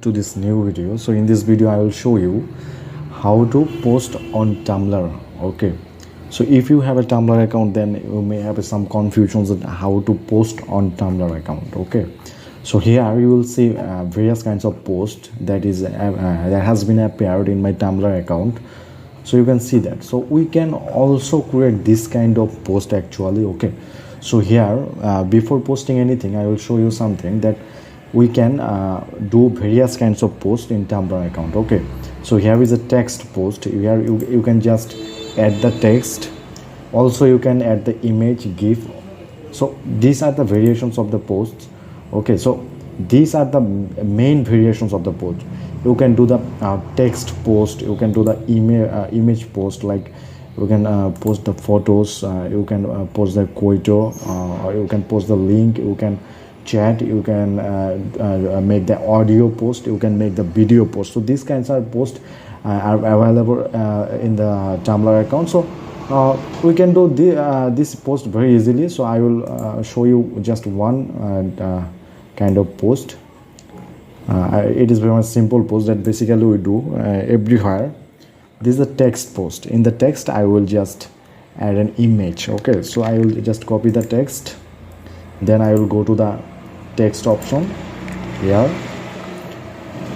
to this new video. So in this video I will show you how to post on Tumblr. Okay, so if you have a Tumblr account, then you may have some confusions on how to post on Tumblr account. Okay, so here you will see various kinds of post that has been appeared in my Tumblr account. So you can see that. So we can also create this kind of post actually. Okay, so here before posting anything, I will show you something that we can do various kinds of post in Tumblr account. Okay, so here is a text post. Here you can just add the text. Also you can add the image, gif. So these are the variations of the posts. Okay, so these are the main variations of the post. You can do the text post, you can do the image post, like you can post the photos, you can post the quote, or you can post the link, you can chat, you can make the audio post, you can make the video post. So these kinds of posts are available in the Tumblr account. So we can do this post very easily. So I will show you just one kind of post. It is very much simple post that basically we do everywhere. This is a text post. In the text I will just add an image. Okay, so I will just copy the text, then I will go to the text option. Here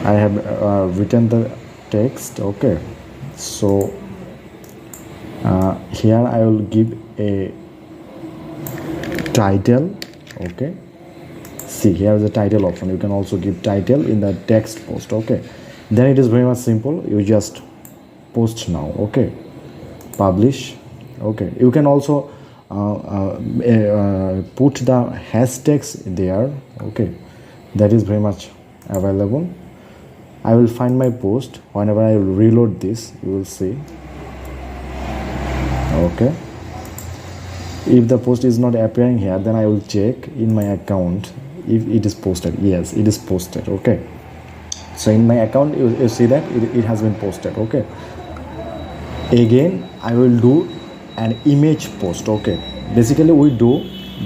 I have written the text. Okay, so here I will give a title. Okay, see, here is the title option. You can also give title in the text post. Okay, then it is very much simple. You just post now. Okay, publish. Okay, you can also put the hashtags there. Okay, that is very much available. I will find my post. Whenever I will reload this, you will see. Okay, if the post is not appearing here, then I will check in my account if it is posted. Yes, it is posted. Okay, so in my account you see that it has been posted. Okay, again I will do an image post. Okay, basically we do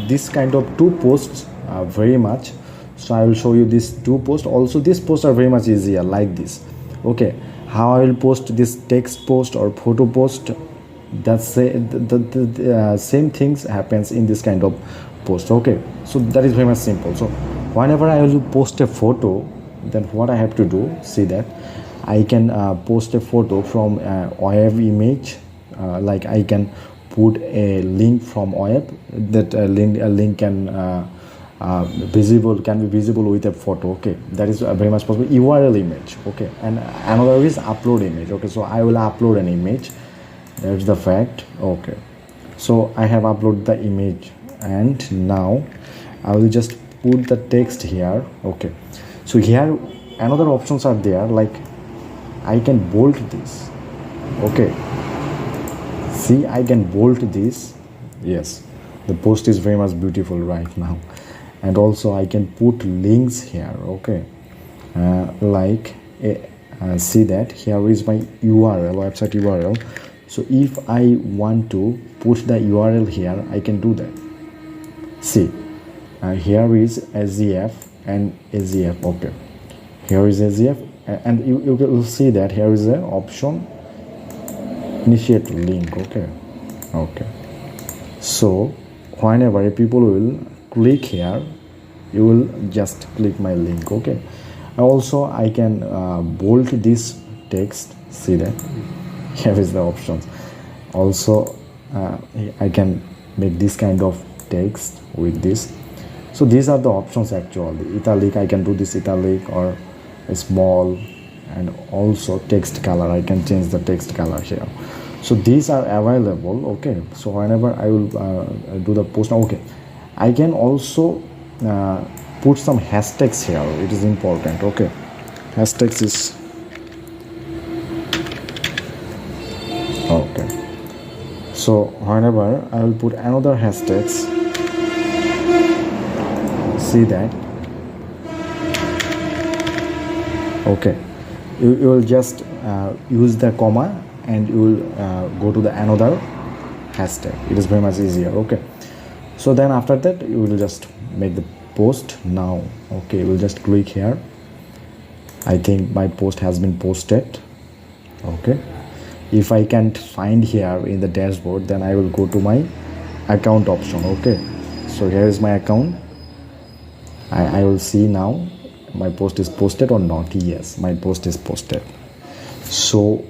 this kind of two posts very much. So I will show you these two posts. Also these posts are very much easier like this. Okay, how I will post this text post or photo post, that's the same things happens in this kind of post. Okay, so that is very much simple. So whenever I will post a photo, then what I have to do, see that I can post a photo from web image, like I can put a link from web. That link can be visible with a photo. Okay, that is very much possible. URL image. Okay, and another is upload image. Okay, so I will upload an image. That's the fact. Okay, so I have uploaded the image, and now I will just put the text here. Okay, so here another options are there, like I can bold this. Okay, see, I can bold this. Yes, the post is very much beautiful right now. And also I can put links here. Okay, like see that here is my URL, website URL. So if I want to put the URL here, I can do that. See, here is SEF and AZF. Okay, here is AZF, and you will see that here is an option, initiate link. Okay, okay, so whenever people will click here, you will just click my link. Okay, also I can bold this text. See that here is the options. Also I can make this kind of text with this. So these are the options actually. Italic, I can do this italic or a small, and also text color, I can change the text color here. So these are available. Okay, so whenever I will do the post now, okay, I can also put some hashtags here. It is important. Okay, hashtags is okay. So whenever I will put another hashtags, see that. Okay, you will just use the comma and you will go to the another hashtag. It is very much easier. Okay, so then after that you will just make the post now. Okay, we'll just click here. I think my post has been posted. Okay, if I can't find here in the dashboard, then I will go to my account option. Okay, so here is my account. I will see now my post is posted or not. Yes, my post is posted. So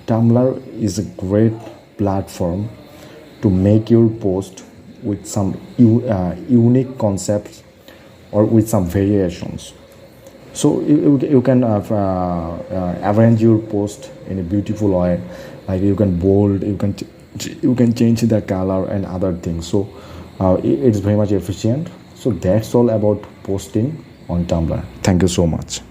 Tumblr is a great platform to make your post with some unique concepts or with some variations. So you can arrange your post in a beautiful way, like you can bold, you can change the color and other things. So it's very much efficient. So that's all about posting on Tumblr. Thank you so much.